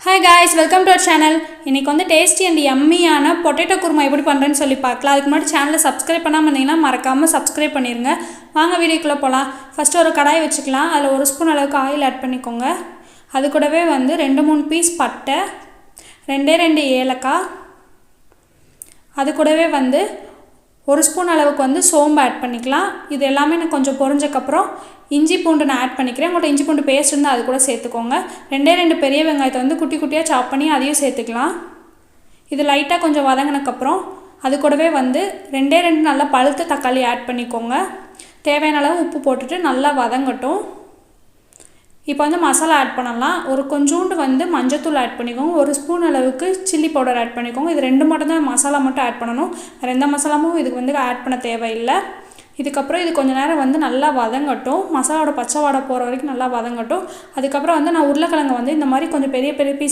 Hi guys, welcome to our channel. இன்னைக்கு வந்து tasty and யம்மியான potato kurma எப்படி பண்றேன்னு சொல்லி பார்க்கலாம். அதுக்கு முன்னாடி சேனலை சப்ஸ்கிரைப் பண்ணாம இருந்தீங்கன்னா மறக்காம சப்ஸ்கிரைப் பண்ணிருங்க. வாங்க வீடியோக்குள்ள போலாம். ஃபர்ஸ்ட் ஒரு கடாய் வச்சுக்கலாம். அதுல 1 ஸ்பூன் அளவுக்கு ஆயில் ஆட் பண்ணிக்கோங்க. அது கூடவே வந்து 2-3 பீஸ் பட்டை, 2 ஏலக்காய், அது கூடவே வந்து 1 ஸ்பூன் அளவுக்கு வந்து சோம்பு ஆட் பண்ணிக்கலாம். இது எல்லாமே நான் கொஞ்சம் பொரிஞ்சதுக்கு அப்புறம் இஞ்சி பூண்டு நான் ஆட் பண்ணிக்கிறேன். உங்கள்கிட்ட இஞ்சி பூண்டு பேஸ்ட் இருந்தால் அது கூட சேர்த்துக்கோங்க. 2 பெரிய வெங்காயத்தை வந்து குட்டி குட்டியாக சாப் பண்ணி அதையும் சேர்த்துக்கலாம். இது லைட்டாக கொஞ்சம் வதங்கினக்கப்புறம் அது கூடவே வந்து 2 நல்லா பழுத்த தக்காளி ஆட் பண்ணிக்கோங்க. தேவையான அளவு உப்பு போட்டுட்டு நல்லா வதங்கட்டும். இப்போ வந்து மசாலா ஆட் பண்ணலாம். ஒரு கொஞ்சோண்டு வந்து மஞ்சத்தூள் ஆட் பண்ணிக்கோங்க. 1 ஸ்பூன் அளவுக்கு சில்லி பவுடர் ஆட் பண்ணிக்கோங்க. இது 2 மட்டும் தான் மசாலா மட்டும் ஆட் பண்ணணும். வேறு எந்த மசாலாவும் இதுக்கு வந்து ஆட் பண்ண தேவையில்லை. இதுக்கப்புறம் இது கொஞ்சம் நேரம் வந்து நல்லா வதங்கட்டும். மசாலாவோட பச்சை வாடை போகிற வரைக்கும் நல்லா வதங்கட்டும். அதுக்கப்புறம் வந்து நான் உருளைக்கிழங்கு வந்து இந்த மாதிரி கொஞ்சம் பெரிய பெரிய பீஸ்